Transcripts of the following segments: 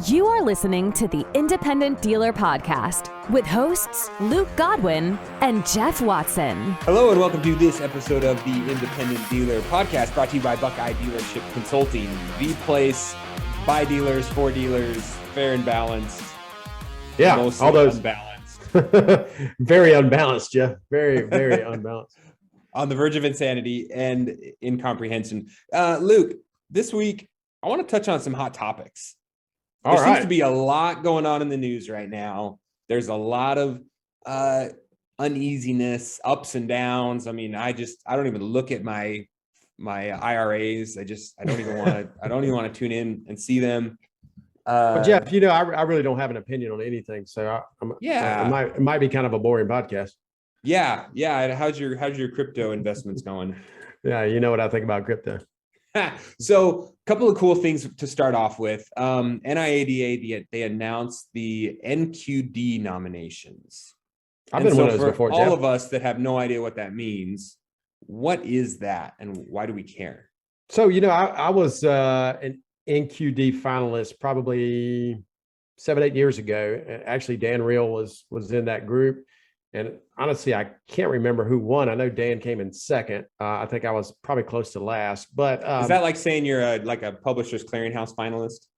You are listening to the Independent Dealer Podcast with hosts Luke Godwin and Jeff Watson. Hello and welcome to this episode of the Independent Dealer Podcast, brought to you by Buckeye Dealership Consulting, the place by dealers, for dealers, fair and balanced. Yeah, mostly all those unbalanced. Very unbalanced, Jeff. Very, very unbalanced. On the verge of insanity and incomprehension. Luke, this week, I want to touch on some hot topics. There seems to be a lot going on in the news right now. There's a lot of uneasiness, ups and downs. I mean, I don't even look at my IRAs. I don't even want to tune in and see them. Well, Jeff, I really don't have an opinion on anything. So it might be kind of a boring podcast. Yeah. How's your crypto investments going? Yeah, you know what I think about crypto. So a couple of cool things to start off with. NIADA, they announced the NQD nominations. I've been one of those before, Jeff. All of us that have no idea what that means, what is that and why do we care? So, I was an NQD finalist probably 7-8 years ago. Actually, Dan Reel was in that group. And honestly, I can't remember who won. I know Dan came in second. I think I was probably close to last. But is that like saying you're a Publishers Clearinghouse finalist?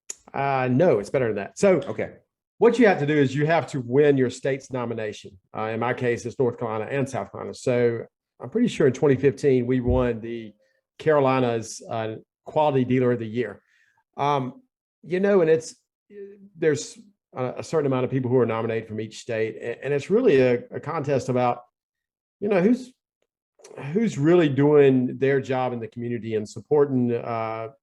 No, it's better than that. So okay, what you have to do is you have to win your state's nomination. In my case, it's North Carolina and South Carolina. So I'm pretty sure in 2015 we won the Carolina's Quality Dealer of the Year. And there's a certain amount of people who are nominated from each state. And it's really a contest about, who's really doing their job in the community and supporting their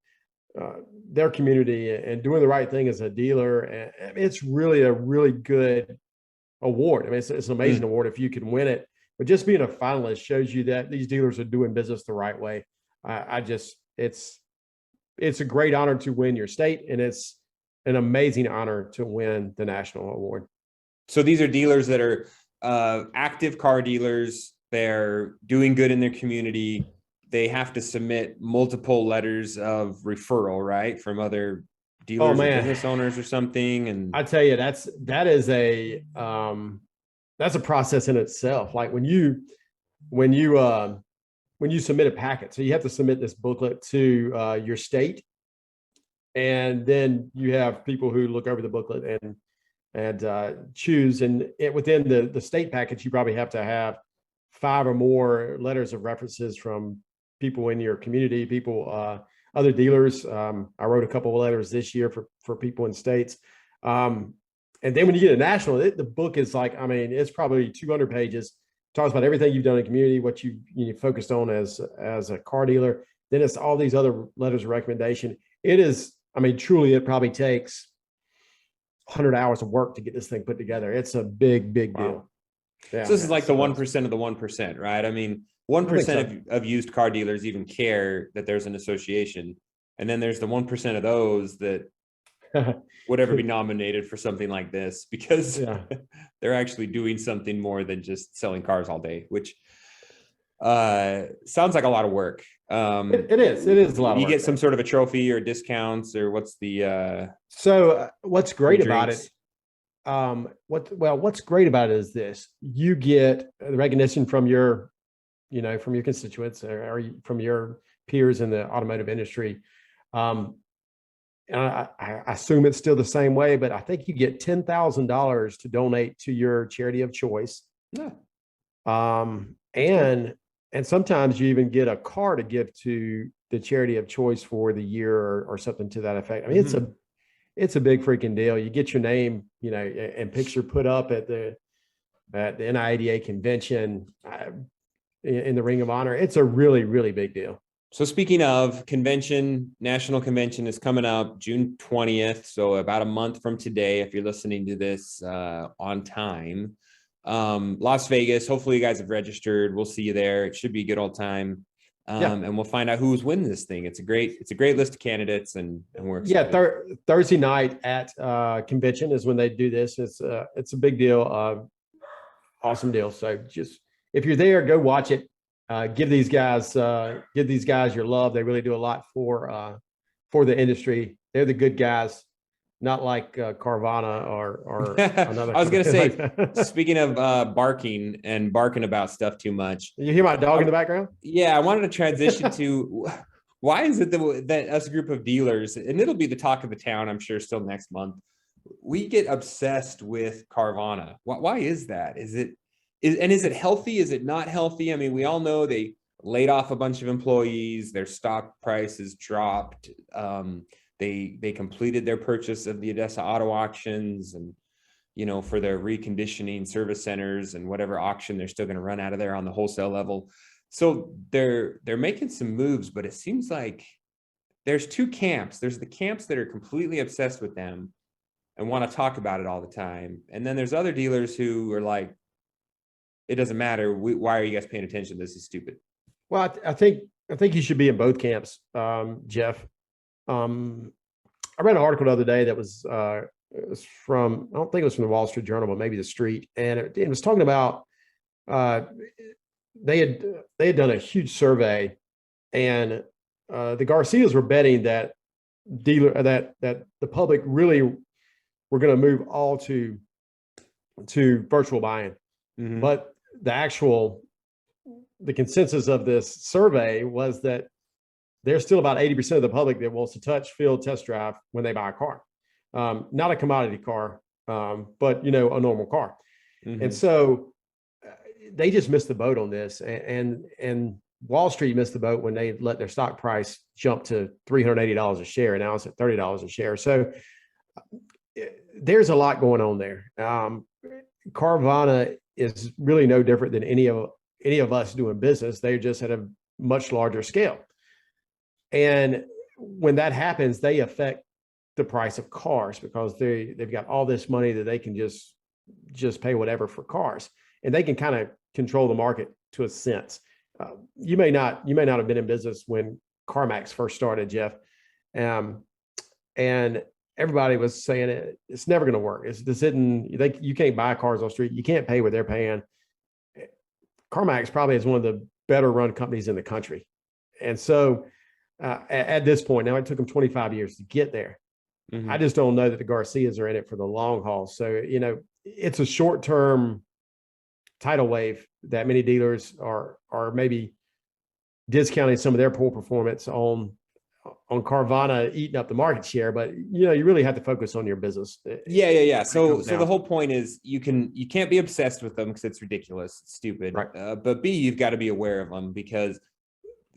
community and doing the right thing as a dealer. And it's really a really good award. I mean, it's an amazing award if you can win it, but just being a finalist shows you that these dealers are doing business the right way. It's a great honor to win your state, and it's an amazing honor to win the national award. So these are dealers that are active car dealers. They're doing good in their community. They have to submit multiple letters of referral, right, from other dealers or business owners or something. And I tell you, that's a process in itself. Like when you submit a packet, so you have to submit this booklet to your state. And then you have people who look over the booklet and choose. And within the state package, you probably have to have 5 or more letters of references from people in your community, other dealers. I wrote a couple of letters this year for people in states. And then when you get a national, the book is it's probably 200 pages. Talks about everything you've done in the community, what you focused on as a car dealer. Then it's all these other letters of recommendation. It is. Truly, it probably takes 100 hours of work to get this thing put together. It's a big deal. Wow. Yeah, so this is like the 1% of the 1%, right? 1% of used car dealers even care that there's an association. And then there's the 1% of those that would ever be nominated for something like this because they're actually doing something more than just selling cars all day, which sounds like a lot of work. It is a lot of work. You get some sort of a trophy or discounts, or what's the so what's great about it, what's great about it is this: you get the recognition from your constituents or from your peers in the automotive industry. And I assume it's still the same way, but I think you get $10,000 to donate to your charity of choice. And sometimes you even get a car to give to the charity of choice for the year or something to that effect. It's a big freaking deal. You get your name, and picture put up at the NIADA convention in the Ring of Honor. It's a really, really big deal. So speaking of convention, national convention is coming up June 20th. So about a month from today, if you're listening to this on time. Las Vegas. Hopefully you guys have registered. We'll see you there. It should be a good old time. And we'll find out who's winning this thing. It's a great list of candidates, and we're excited. Thursday night at convention is when they do this. It's a big deal. Awesome deal. So just if you're there, go watch it. Give these guys your love. They really do a lot for the industry. They're the good guys. not like Carvana or another. I was going to say, like speaking of barking about stuff too much. You hear my dog in the background? Yeah, I wanted to transition to why is it that us group of dealers, and it'll be the talk of the town, I'm sure, still next month, we get obsessed with Carvana. Why is that? Is it healthy? Is it not healthy? I mean, we all know they laid off a bunch of employees. Their stock prices dropped. They completed their purchase of the Odessa Auto Auctions, and for their reconditioning service centers and whatever auction they're still going to run out of there on the wholesale level. So they're making some moves, but it seems like there's two camps. There's the camps that are completely obsessed with them and want to talk about it all the time. And then there's other dealers who are like, it doesn't matter. Why are you guys paying attention? This is stupid. Well, I think you should be in both camps, Jeff. I read an article the other day that was it was from, I don't think it was from the Wall Street Journal, but maybe the Street, and it was talking about they had done a huge survey, and the Garcias were betting that that the public really were going to move all to virtual buying. Mm-hmm. But the consensus of this survey was that there's still about 80% of the public that wants to touch, feel, test drive when they buy a car. Not a commodity car, but a normal car. Mm-hmm. And so they just missed the boat on this, and Wall Street missed the boat when they let their stock price jump to $380 a share. And now it's at $30 a share. So there's a lot going on there. Carvana is really no different than any of us doing business. They're just at a much larger scale. And when that happens, they affect the price of cars because they've got all this money that they can just pay whatever for cars, and they can kind of control the market to a sense. You may not have been in business when CarMax first started, Jeff, and everybody was saying it's never going to work. You can't buy cars on the street. You can't pay what they're paying. CarMax probably is one of the better run companies in the country, and so at this point now, it took them 25 years to get there. Mm-hmm. I just don't know that the Garcias are in it for the long haul. So, it's a short-term tidal wave that many dealers are maybe discounting some of their poor performance on Carvana eating up the market share, but you really have to focus on your business. Yeah. So the whole point is you can't be obsessed with them because it's ridiculous, it's stupid. Right. But B, you've got to be aware of them because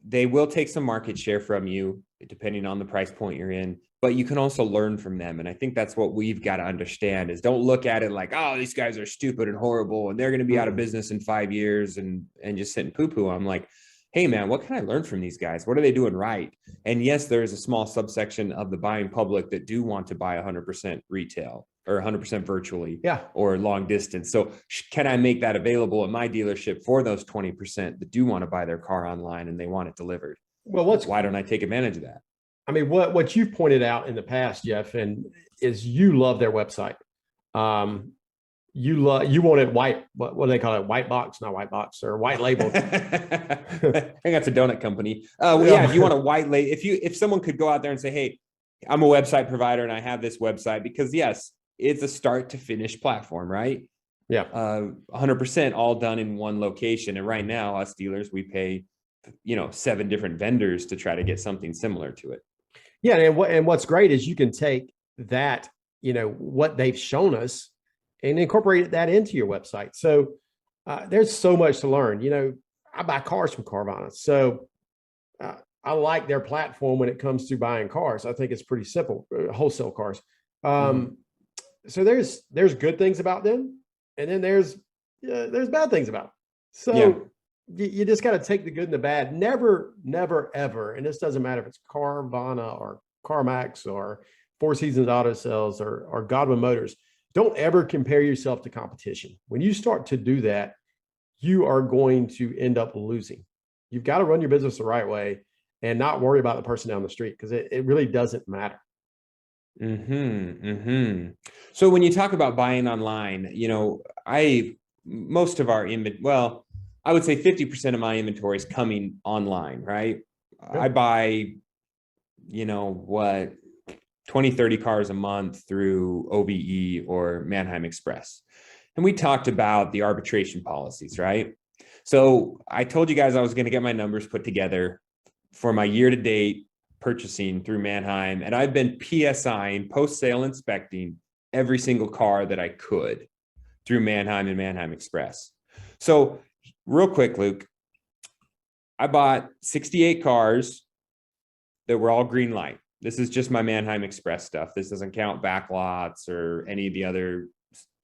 they will take some market share from you depending on the price point you're in, but you can also learn from them. And I think that's what we've got to understand is don't look at it like, oh, these guys are stupid and horrible and they're going to be out of business in 5 years and just sit and poo-poo. I'm like, hey man, what can I learn from these guys? What are they doing right? And yes, there is a small subsection of the buying public that do want to buy 100% retail or 100% virtually, or long distance. So can I make that available at my dealership for those 20% that do want to buy their car online and they want it delivered? Well, why don't I take advantage of that? I mean, what you've pointed out in the past, Jeff, is you love their website. You want it white. What do they call it? White box, not white box, or white label. I think that's a donut company. If you want a white label, if someone could go out there and say, hey, I'm a website provider and I have this website, because yes, it's a start to finish platform, right? Yeah. 100% all done in one location. And right now, us dealers, we pay, 7 different vendors to try to get something similar to it. Yeah. And what's great is you can take that, what they've shown us and incorporate that into your website. So there's so much to learn. I buy cars from Carvana. So I like their platform when it comes to buying cars. I think it's pretty simple, wholesale cars. So there's good things about them, and then there's bad things about them. So you just got to take the good and the bad. Never, ever, and this doesn't matter if it's Carvana or CarMax or Four Seasons Auto Sales or Godwin Motors. Don't ever compare yourself to competition. When you start to do that, you are going to end up losing. You've got to run your business the right way and not worry about the person down the street, because it really doesn't matter. So when you talk about buying online, I would say 50% of my inventory is coming online, right? I buy, 20, 30 cars a month through OBE or Manheim Express. And we talked about the arbitration policies, right? So I told you guys I was going to get my numbers put together for my year-to-date purchasing through Manheim. And I've been PSIing, post-sale inspecting every single car that I could through Manheim and Manheim Express. So real quick, Luke, I bought 68 cars that were all green light. This is just my Manheim Express stuff. This doesn't count backlots or any of the other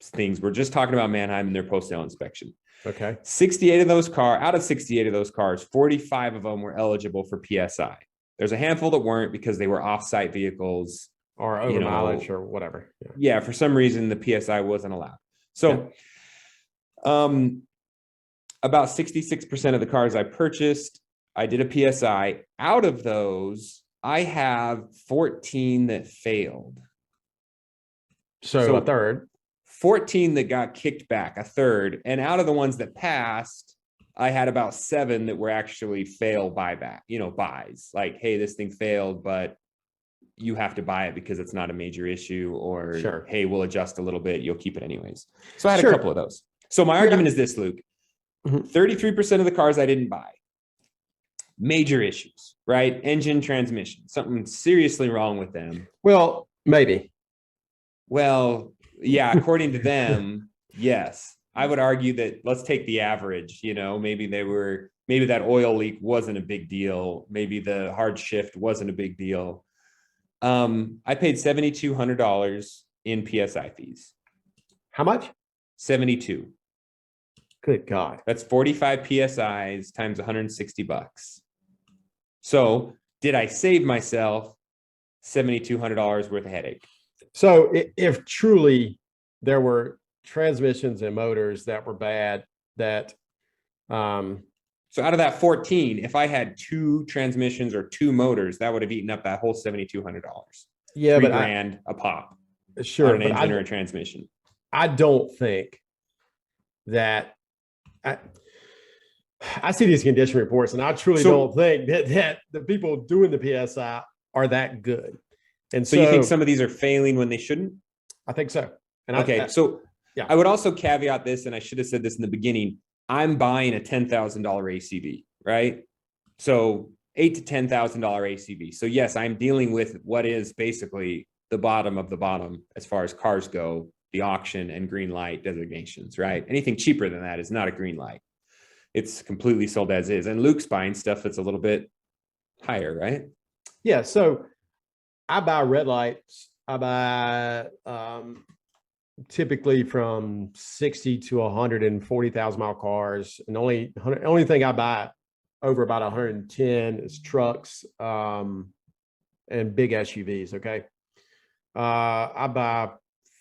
things. We're just talking about Manheim and their post-sale inspection. Okay. 68 of those cars, out of 68 of those cars, 45 of them were eligible for PSI. There's a handful that weren't because they were off-site vehicles. Or over mileage or whatever. Yeah, for some reason, the PSI wasn't allowed. So about 66% of the cars I purchased, I did a PSI. Out of those, I have 14 that failed. So a third. 14 that got kicked back, a third. And out of the ones that passed, I had about 7 that were actually fail buyback, buys. Like, hey, this thing failed, but you have to buy it because it's not a major issue, or sure, hey, we'll adjust a little bit, you'll keep it anyways. So I had a couple of those. So my argument is this, Luke. 33% of the cars I didn't buy. Major issues, right? Engine, transmission, something seriously wrong with them. Well, maybe. Well, yeah, according to them, yes. I would argue that let's take the average, maybe that oil leak wasn't a big deal. Maybe the hard shift wasn't a big deal. I paid $7,200 in PSI fees. How much? 72. Good God. That's 45 PSIs times $160. So did I save myself $7,200 worth of headache? So if truly there were transmissions and motors that were bad, so out of that 14, if I had 2 transmissions or 2 motors, that would have eaten up that whole $7,200. Yeah, but $3,000 a pop. Sure, on an engine or a transmission. I don't think that I see these condition reports, and I truly don't think that the people doing the PSI are that good. And so you think some of these are failing when they shouldn't? I think so. And yeah, I would also caveat this, and I should have said this in the beginning. I'm buying a $10,000 ACV, right? So $8,000 to $10,000 ACV. So yes, I'm dealing with what is basically the bottom of the bottom as far as cars go, the auction and green light designations, right? Anything cheaper than that is not a green light. It's completely sold as is. And Luke's buying stuff that's a little bit higher, right? Yeah. So I buy red lights. I buy typically from 60 to 140,000 mile cars. And only thing I buy over about 110 is trucks and big SUVs. Okay. I buy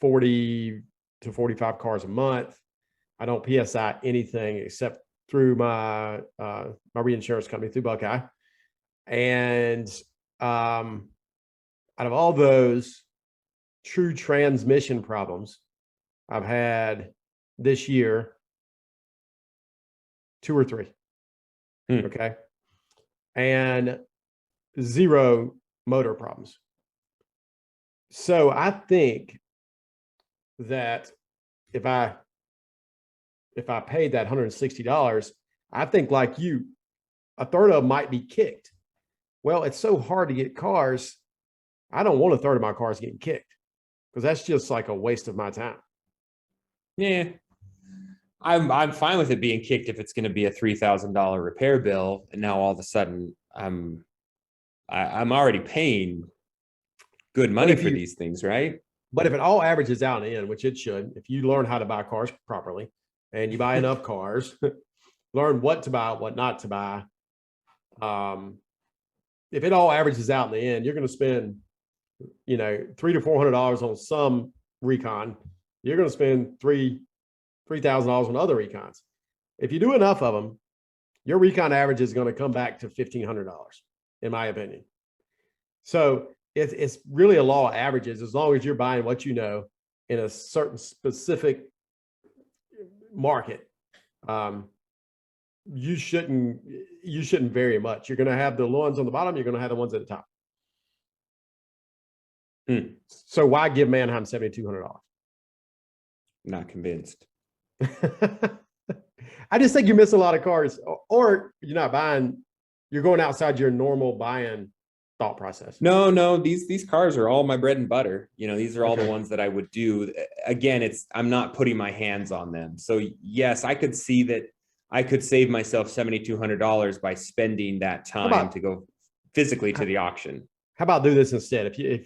40 to 45 cars a month. I don't PSI anything except through my reinsurance company, through Buckeye. And out of all those true transmission problems, I've had this year 2 or 3. Okay. And 0 motor problems. So I think that if I paid that $160, I think like you, a third of them might be kicked. Well, it's so hard to get cars. I don't want a third of my cars getting kicked because that's just like a waste of my time. Yeah. I'm fine with it being kicked if it's going to be a $3,000 repair bill. And now all of a sudden I'm already paying good money for these things, right? But if it all averages out in the end, which it should, if you learn how to buy cars properly and you buy enough cars, learn what to buy, what not to buy. If it all averages out in the end, you're going to spend, $300 to $400 on some recon. You're going to spend $3,000 on other recons. If you do enough of them, your recon average is going to come back to $1,500, in my opinion. So it's really a law of averages. As long as you're buying what you know in a certain specific market, you shouldn't vary much. You're going to have the ones on the bottom. You're going to have the ones at the top. So why give Manheim $7,200? Not convinced. I just think you're missing a lot of cars, or you're not buying. You're going outside your normal buying thought process. No, these cars are all my bread and butter. These are all Okay. the ones that I would do. Again, I'm not putting my hands on them. So yes, I could see that I could save myself $7,200 by spending that time to go physically to the auction. How about do this instead? If you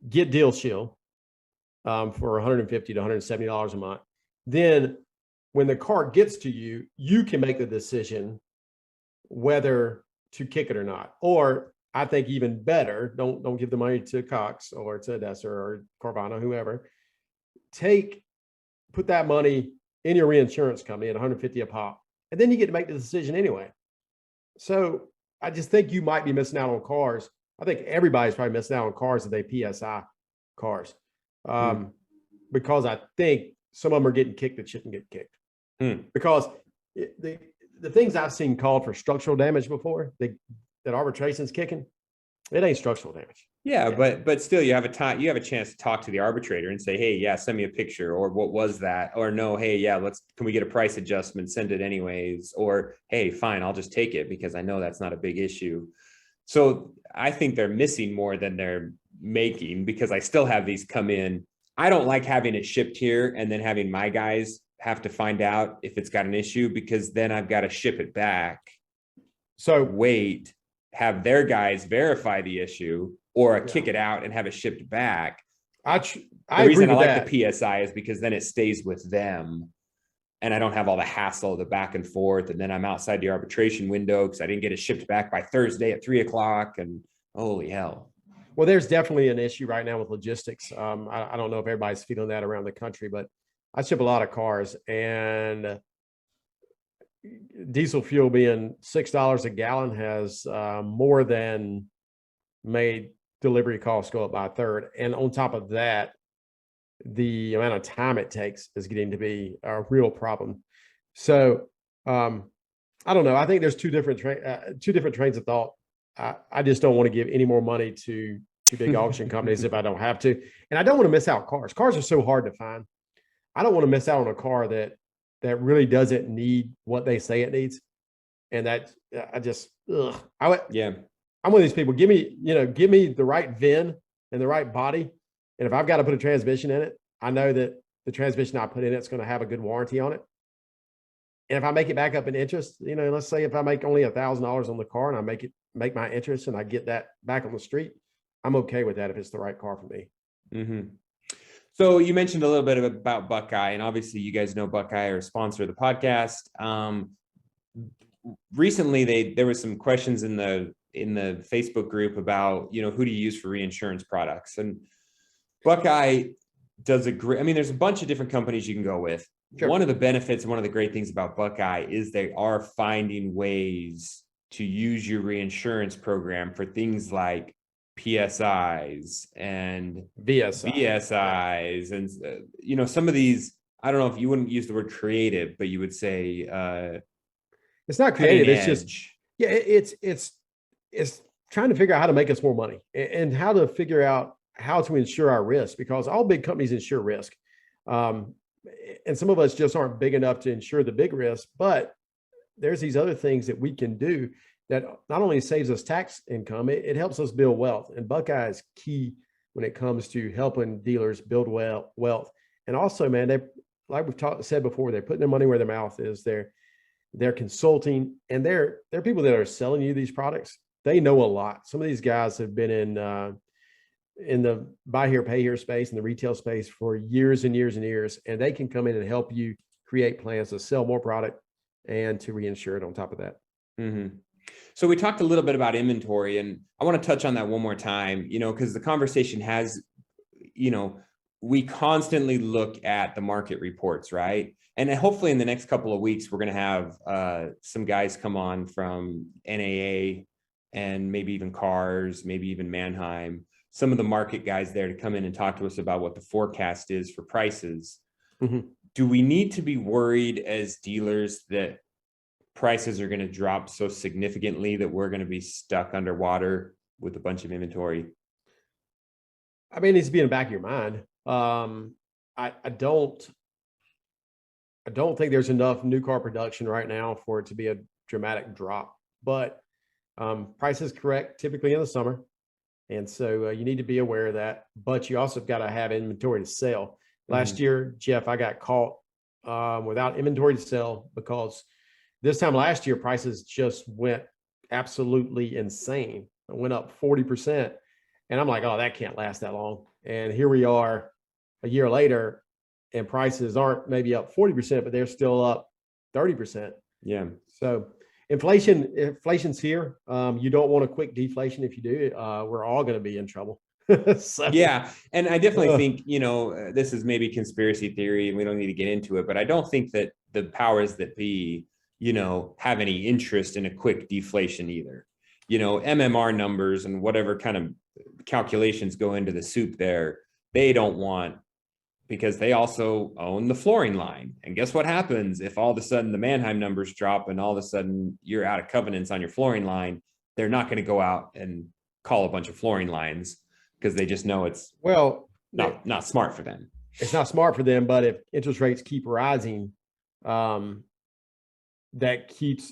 get Deal Shield for $150 to $170 a month, then when the car gets to you, you can make the decision whether to kick it or not. Or I think even better, don't give the money to Cox or to Odessa or Carvana, whoever. Put that money in your reinsurance company at $150 a pop, and then you get to make the decision anyway. So I just think you might be missing out on cars. I think everybody's probably missing out on cars that they PSI cars, because I think some of them are getting kicked that shouldn't get kicked. Because the things I've seen called for structural damage before, that arbitration's kicking, it ain't structural damage. Yeah, but still, you have a chance to talk to the arbitrator and say, hey, yeah, send me a picture, or what was that, or no, hey, yeah, can we get a price adjustment? Send it anyways, or hey, fine, I'll just take it because I know that's not a big issue. So I think they're missing more than they're making, because I still have these come in. I don't like having it shipped here and then having my guys have to find out if it's got an issue, because then I've got to ship it back. So wait, have their guys verify the issue, or kick it out and have it shipped back. The reason I like the PSI is because then it stays with them, and I don't have all the hassle of the back and forth. And then I'm outside the arbitration window because I didn't get it shipped back by Thursday at 3:00. And holy hell. Well, there's definitely an issue right now with logistics. I don't know if everybody's feeling that around the country, but I ship a lot of cars, and diesel fuel being $6 a gallon has more than made delivery costs go up by a third. And on top of that, the amount of time it takes is getting to be a real problem. So I don't know. I think there's two different trains of thought. I just don't want to give any more money to big auction companies if I don't have to. And I don't want to miss out cars. Cars are so hard to find. I don't want to miss out on a car that really doesn't need what they say it needs. And that I'm one of these people. Give me the right VIN and the right body. And if I've got to put a transmission in it, I know that the transmission I put in it's going to have a good warranty on it. And if I make it back up in interest, let's say if I make only $1,000 on the car and I make my interest and I get that back on the street, I'm okay with that if it's the right car for me. Mm-hmm. So you mentioned a little bit about Buckeye, and obviously you guys know Buckeye are a sponsor of the podcast. Recently, there was some questions in the Facebook group about, who do you use for reinsurance products? And Buckeye does there's a bunch of different companies you can go with. Sure. One of the benefits and one of the great things about Buckeye is they are finding ways to use your reinsurance program for things like PSIs and VSIs. And, some of these, I don't know if you wouldn't use the word creative, but you would say, it's not creative. It's just, it's trying to figure out how to make us more money and how to figure out how to insure our risk, because all big companies insure risk. And some of us just aren't big enough to insure the big risk, but there's these other things that we can do that not only saves us tax income, it helps us build wealth. And Buckeye is key when it comes to helping dealers build wealth. And also, man, they, like we've said before, they're putting their money where their mouth is. They're consulting, and they're people that are selling you these products. They know a lot. Some of these guys have been in the buy here, pay here space, in the retail space for years and years and years, and they can come in and help you create plans to sell more product and to reinsure it on top of that. Mm-hmm. So we talked a little bit about inventory, and I want to touch on that one more time, because the conversation has, we constantly look at the market reports, right? And hopefully in the next couple of weeks, we're going to have some guys come on from NAA and maybe even Cars, maybe even Manheim, some of the market guys there to come in and talk to us about what the forecast is for prices. Mm-hmm. Do we need to be worried as dealers that prices are going to drop so significantly that we're going to be stuck underwater with a bunch of inventory? I mean, it needs to be in the back of your mind. I don't think there's enough new car production right now for it to be a dramatic drop, but price is correct typically in the summer. And so you need to be aware of that, but you also got to have inventory to sell. Last year, Jeff, I got caught without inventory to sell because this time last year, prices just went absolutely insane. It went up 40%. And I'm like, oh, that can't last that long. And here we are a year later, and prices aren't maybe up 40%, but they're still up 30%. Yeah. So inflation's here. You don't want a quick deflation. If you do, we're all going to be in trouble. So, yeah. And I definitely think, this is maybe conspiracy theory and we don't need to get into it, but I don't think that the powers that be, have any interest in a quick deflation either. MMR numbers and whatever kind of calculations go into the soup there, they don't want, because they also own the flooring line. And guess what happens if all of a sudden the Manheim numbers drop and all of a sudden you're out of covenants on your flooring line? They're not going to go out and call a bunch of flooring lines because they just know it's not smart for them. It's not smart for them, but if interest rates keep rising, that keeps,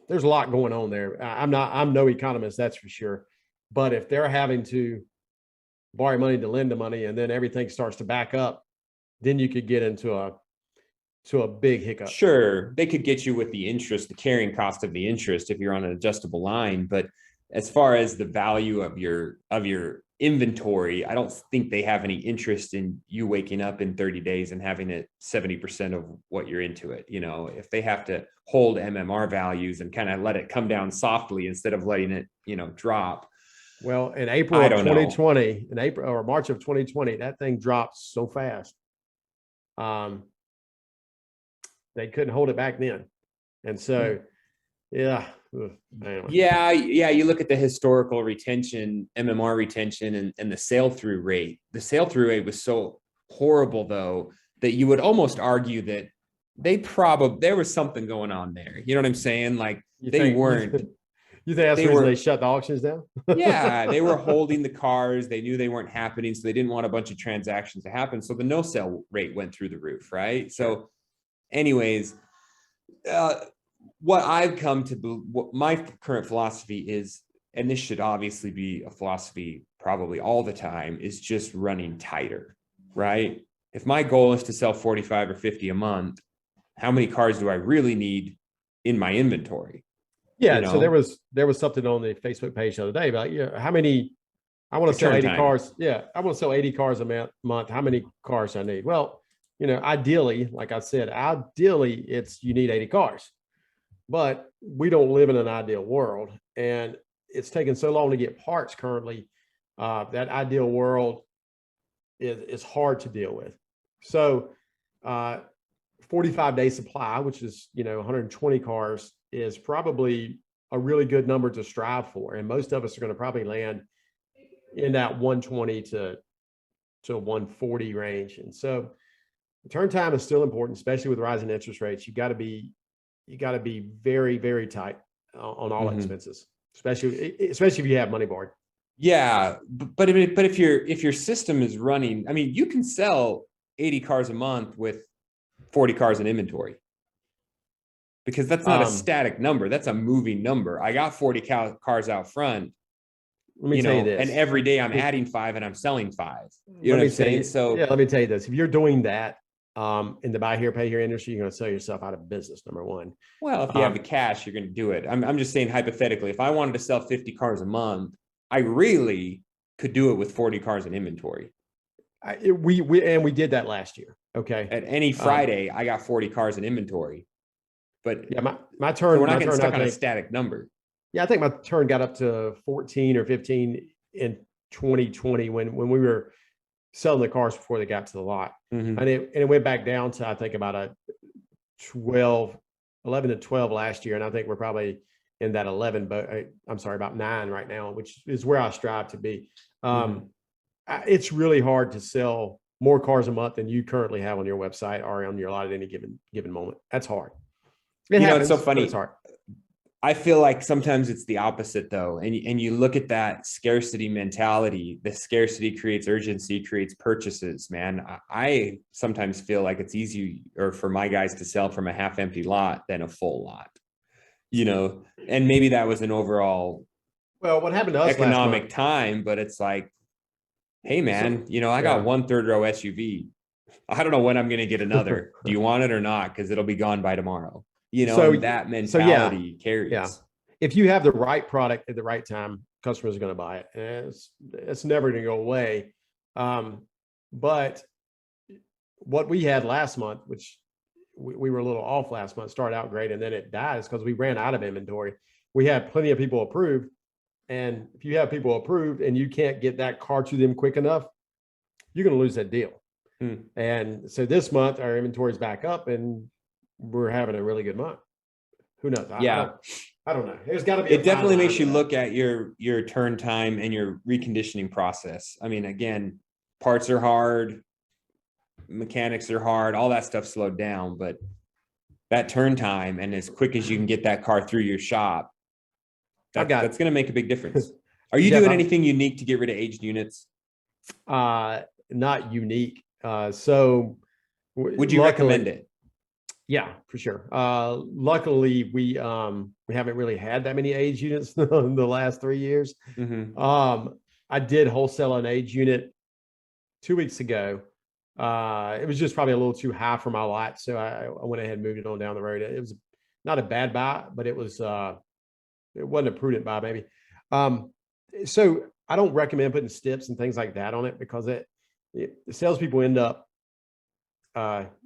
there's a lot going on there. I'm no economist, that's for sure. But if they're having to borrow money to lend the money and then everything starts to back up, then you could get into a big hiccup. Sure. They could get you with the interest, the carrying cost of the interest if you're on an adjustable line. But as far as the value of your inventory, I don't think they have any interest in you waking up in 30 days and having it 70% of what you're into it. If they have to hold MMR values and kind of let it come down softly instead of letting it, drop. Well, in April of 2020, in April or March of 2020, that thing dropped so fast. They couldn't hold it back then. And so, yeah. Anyway. Yeah. You look at the historical retention, MMR retention, and the sale through rate. The sale through rate was so horrible, though, that you would almost argue that there was something going on there. You know what I'm saying? Like they weren't. You think that's the reason they shut the auctions down? Yeah, they were holding the cars. They knew they weren't happening, so they didn't want a bunch of transactions to happen. So the no sale rate went through the roof, right? So, anyways, what I've come to, what my current philosophy is, and this should obviously be a philosophy probably all the time, is just running tighter, right? If my goal is to sell 45 or 50 a month, how many cars do I really need in my inventory? Yeah. So there was something on the Facebook page the other day about, how many, I want to sell 80 cars. Yeah. I want to sell 80 cars a month. How many cars I need? Well, ideally, like I said, you need 80 cars, but we don't live in an ideal world, and it's taken so long to get parts currently. That ideal world is hard to deal with. So 45-day supply, which is, 120 cars, is probably a really good number to strive for. And most of us are going to probably land in that 120 to 140 range. And so the turn time is still important, especially with rising interest rates. You got to be very, very tight on all expenses, especially if you have money borrowed. Yeah. But if your system is running, I mean, you can sell 80 cars a month with 40 cars in inventory. Because that's not a static number. That's a moving number. I got 40 cars out front, let me tell you this. And every day I'm adding 5 and I'm selling 5. You know what I'm saying? So yeah, let me tell you this. If you're doing that in the buy here, pay here industry, you're going to sell yourself out of business, number one. Well, if you have the cash, you're going to do it. I'm just saying hypothetically, if I wanted to sell 50 cars a month, I really could do it with 40 cars in inventory. We did that last year. Okay. At any Friday, I got 40 cars in inventory. But yeah, my turn. So we're not getting stuck on a static number. Yeah, I think my turn got up to 14 or 15 in 2020 when we were selling the cars before they got to the lot, and it went back down to I think about 11 to 12 last year, and I think we're probably in that 11, but I'm sorry, about 9 right now, which is where I strive to be. It's really hard to sell more cars a month than you currently have on your website or on your lot at any given moment. That's hard. It happens, it's so funny. it's hard. I feel like sometimes it's the opposite though. And you look at that scarcity mentality, the scarcity creates urgency, creates purchases, man. I sometimes feel like it's easier for my guys to sell from a half empty lot than a full lot, and maybe that was an overall Well, what happened to us last economic month? time, but it's like, hey man, I got Yeah. one third row SUV. I don't know when I'm going to get another. Do you want it or not? Because it'll be gone by tomorrow. So, And that yeah, mentality carries. if you have the right product at the right time, customers are going to buy it, and it's never going to go away. But what we had last month, which we were a little off last month, started out great, and then it died, is because we ran out of inventory. We had plenty of people approved, and if you have people approved and you can't get that car to them quick enough, you're going to lose that deal. And so this month our inventory is back up, and we're having a really good month. Who knows? I don't know. There's got to be. It definitely makes you look at your turn time and your reconditioning process. I mean, again, parts are hard, mechanics are hard, all that stuff slowed down, but that turn time and as quick as you can get that car through your shop, that's going to make a big difference. Are you doing anything unique to get rid of aged units? Not unique. So would you recommend it? Yeah, for sure. Luckily, we haven't really had that many age units in the last 3 years. I did wholesale an age unit 2 weeks ago. It was just probably a little too high for my lot, so I went ahead and moved it on down the road. It was not a bad buy, but it wasn't a prudent buy, maybe. So I don't recommend putting stips and things like that on it, because the salespeople end up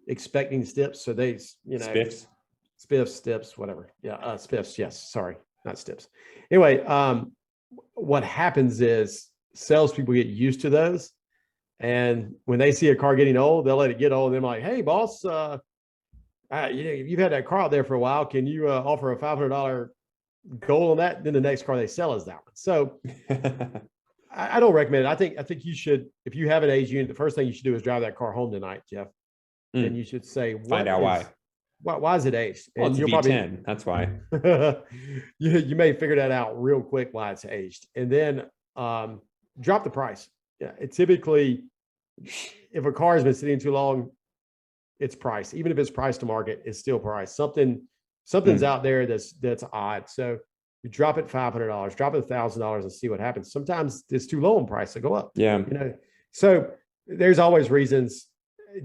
expecting stips, so they spiffs, whatever. Yeah, spiffs. Yes, sorry, not stips. Anyway, what happens is salespeople get used to those, and when they see a car getting old, they'll let it get old, and they're like, "Hey, boss, you've had that car out there for a while. Can you offer a $500 goal on that?" Then the next car they sell is that one. So I don't recommend it. I think you should, if you have an age unit, the first thing you should do is drive that car home tonight, Jeff. And you should say, find out why is it aged? Well, and it's a V10. That's why. you may figure that out real quick why it's aged, and then drop the price. Yeah, it typically, if a car has been sitting too long, it's price. Even if it's priced to market, it's still price. Something's out there that's odd. So you drop it $500, drop it $1,000, and see what happens. Sometimes it's too low in price to go up. Yeah. So there's always reasons.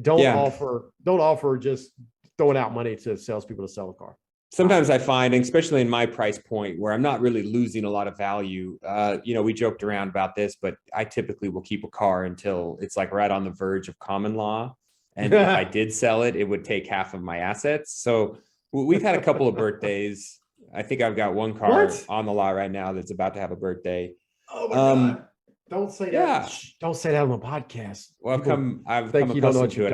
Don't offer just throwing out money to salespeople to sell a car. Sometimes I find, especially in my price point, where I'm not really losing a lot of value. We joked around about this, but I typically will keep a car until it's like right on the verge of common law. And if I did sell it, it would take half of my assets. So we've had a couple of birthdays. I think I've got one car on the lot right now that's about to have a birthday. Oh my God. Don't say that. Yeah. Don't say that on the podcast. Well, I've come accustomed to it.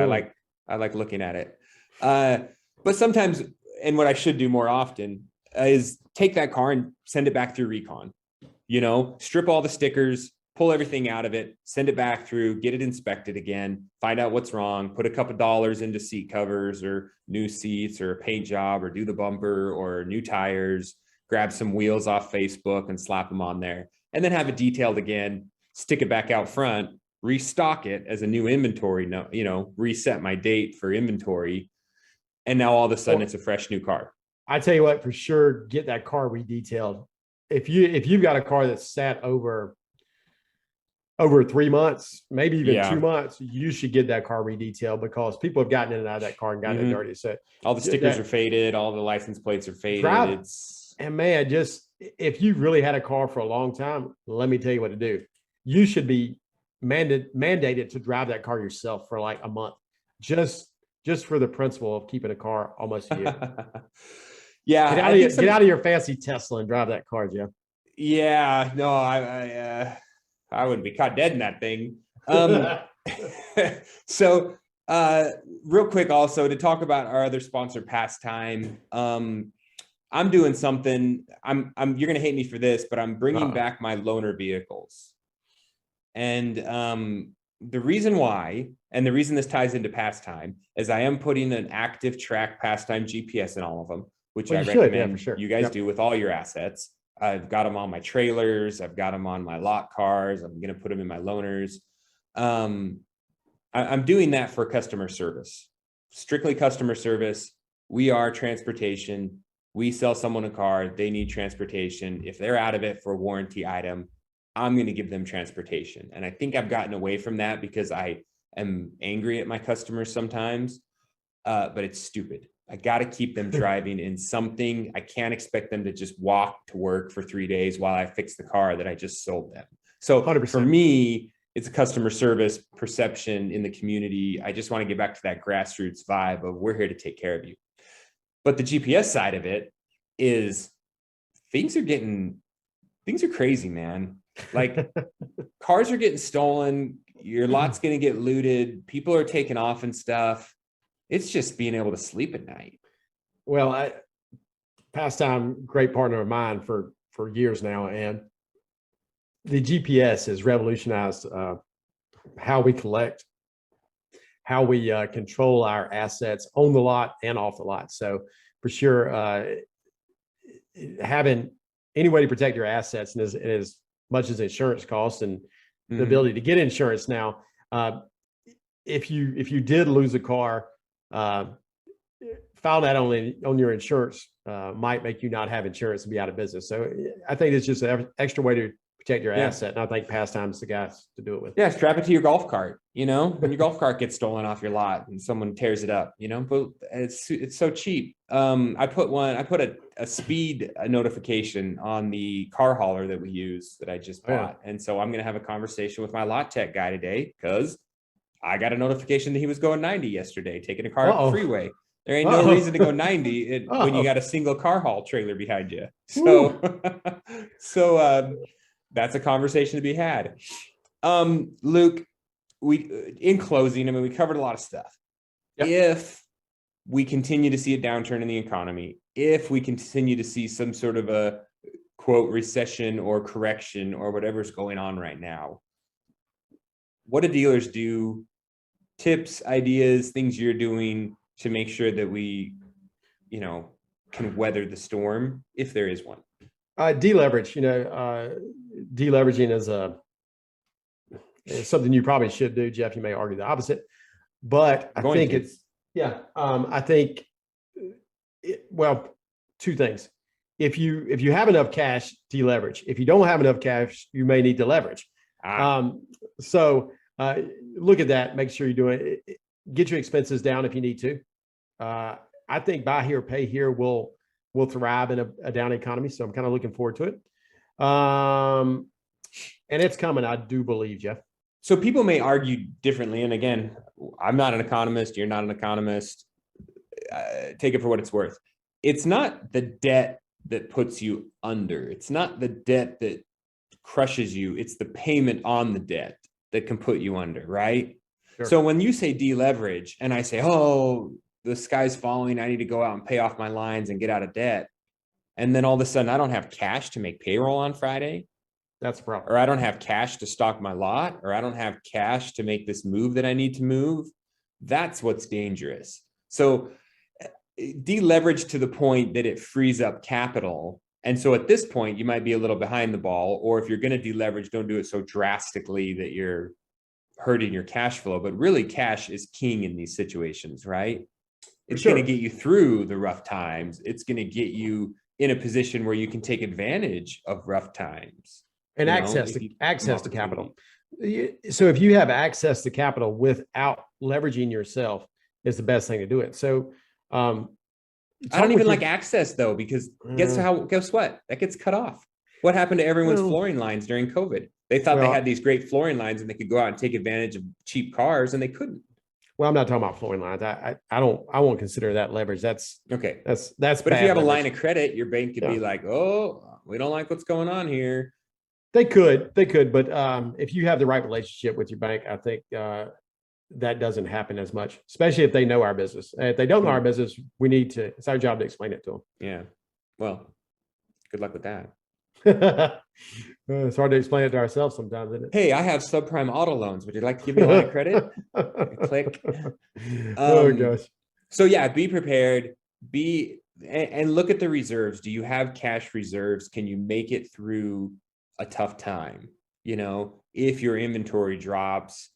I like looking at it. But sometimes, and what I should do more often is take that car and send it back through recon. Strip all the stickers, pull everything out of it, send it back through, get it inspected again, find out what's wrong, put a couple dollars into seat covers or new seats or a paint job or do the bumper or new tires, grab some wheels off Facebook and slap them on there, and then have it detailed again, stick it back out front, restock it as a new inventory, reset my date for inventory. And now all of a sudden it's a fresh new car. I tell you what, for sure, get that car redetailed. If you've got a car that's sat over 3 months, maybe even 2 months, you should get that car redetailed, because people have gotten in and out of that car and gotten it dirty. So all the stickers are faded, all the license plates are faded. And man, just if you really had a car for a long time, let me tell you what to do. You should be mandated to drive that car yourself for like a month, just for the principle of keeping a car almost a year. Yeah, get out of your fancy Tesla and drive that car, Jeff. Yeah, no, I wouldn't be caught dead in that thing. So real quick, also to talk about our other sponsor, Pastime. I'm doing something. You're gonna hate me for this, but I'm bringing back my loaner vehicles. And the reason why, and the reason this ties into Pastime, is I am putting an active track Pastime GPS in all of them. which Well, I you should, yeah, recommend for sure. you guys Yep. do with all your assets. I've got them on my trailers. I've got them on my lot cars. I'm going to put them in my loaners. I'm doing that for customer service, strictly customer service. We are transportation. We sell someone a car. They need transportation. If they're out of it for a warranty item, I'm going to give them transportation. And I think I've gotten away from that because I am angry at my customers sometimes, but it's stupid. I got to keep them driving in something. I can't expect them to just walk to work for 3 days while I fix the car that I just sold them. So 100%. For me, it's a customer service perception in the community. I just want to get back to that grassroots vibe of we're here to take care of you. But the GPS side of it is things are crazy, man. Like cars are getting stolen. Your lot's going to get looted. People are taking off and stuff. It's just being able to sleep at night. Well, pastime, great partner of mine for years now, and the GPS has revolutionized how we collect, how we control our assets on the lot and off the lot. So for sure, having any way to protect your assets, and as much as insurance costs and the ability to get insurance now, if you did lose a car, file that on your insurance might make you not have insurance and be out of business. So I think it's just an extra way to protect your asset. And I think Pastime's the guys to do it with. Yeah, strap it to your golf cart, when your golf cart gets stolen off your lot and someone tears it up, but it's so cheap. I put a speed notification on the car hauler that we use that I just bought. And so I'm going to have a conversation with my lot tech guy today because I got a notification that he was going 90 yesterday, taking a car up the freeway. There ain't no reason to go 90 when you got a single car haul trailer behind you. So, that's a conversation to be had. Luke, in closing, we covered a lot of stuff. Yep. If we continue to see a downturn in the economy, if we continue to see some sort of a quote recession or correction or whatever's going on right now, what do dealers do? Tips, ideas, things you're doing to make sure that we, can weather the storm if there is one? Deleverage, deleveraging is something you probably should do, Jeff. You may argue the opposite, but I think two things. If you have enough cash, deleverage. If you don't have enough cash, you may need to leverage. So look at that. Make sure you're doing it. Get your expenses down if you need to. I think buy here, pay here will thrive in a down economy. So I'm kind of looking forward to it. And it's coming, I do believe, Jeff. So people may argue differently. And again, I'm not an economist. You're not an economist. Take it for what it's worth. It's not the debt that puts you under. It's not the debt that crushes you. It's the payment on the debt that can put you under, right? Sure. So when you say deleverage and I say, oh, the sky's falling, I need to go out and pay off my lines and get out of debt. And then all of a sudden I don't have cash to make payroll on Friday. That's a problem. Or I don't have cash to stock my lot, or I don't have cash to make this move that I need to move. That's what's dangerous. So deleverage to the point that it frees up capital. And so at this point, you might be a little behind the ball, or if you're going to deleverage, don't do it so drastically that you're hurting your cash flow. But really, cash is king in these situations, right? It's going to get you through the rough times. It's going to get you in a position where you can take advantage of rough times. And access to capital. So if you have access to capital without leveraging yourself is the best thing to do it. So I don't even like access though, because guess what? That gets cut off. What happened to everyone's flooring lines during COVID? They thought they had these great flooring lines and they could go out and take advantage of cheap cars, and they couldn't. Well, I'm not talking about flooring lines. I won't consider that leverage. That's okay. That's but if you have a line of credit, your bank could be like, oh, we don't like what's going on here. They could, but if you have the right relationship with your bank, I think that doesn't happen as much, especially if they know our business. If they don't know our business, it's our job to explain it to them. Yeah. Well, good luck with that. It's hard to explain it to ourselves sometimes, isn't it? Hey, I have subprime auto loans. Would you like to give me a line of credit? Click. Oh gosh. So yeah, be prepared. Be and look at the reserves. Do you have cash reserves? Can you make it through a tough time? You know, if your inventory drops,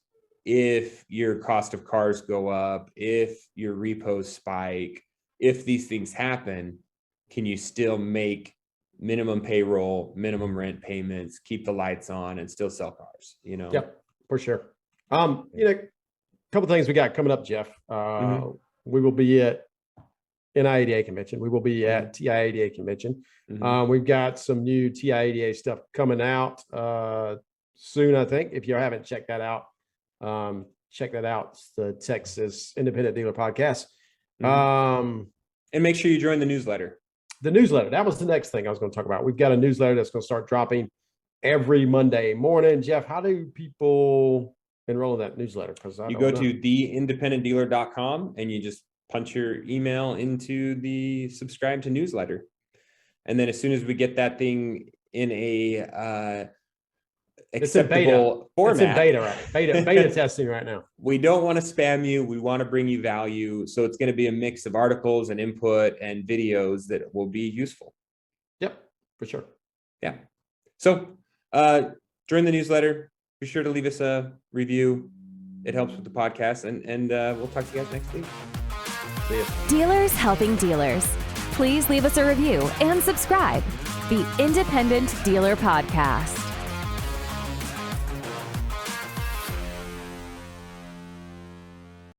if your cost of cars go up, if your repos spike, if these things happen, can you still make minimum payroll, minimum rent payments, keep the lights on, and still sell cars? You know? Yep, for sure. A couple things we got coming up, Jeff. We will be at NIADA convention. We will be at TIADA convention. We've got some new TIADA stuff coming out soon, I think. If you haven't checked that out, check that out. It's the Texas Independent Dealer Podcast. And make sure you join the newsletter. The newsletter. That was the next thing I was going to talk about. We've got a newsletter that's going to start dropping every Monday morning. Jeff, how do people enroll in that newsletter? Because you go to theindependentdealer.com and you just punch your email into the subscribe to newsletter. And then as soon as we get that thing in a acceptable format. It's in beta, right? Beta testing right now. We don't want to spam you. We want to bring you value. So it's going to be a mix of articles and input and videos that will be useful. Yep, for sure. Yeah. So join the newsletter. Be sure to leave us a review. It helps with the podcast. And we'll talk to you guys next week. See ya. Dealers helping dealers. Please leave us a review and subscribe. The Independent Dealer Podcast.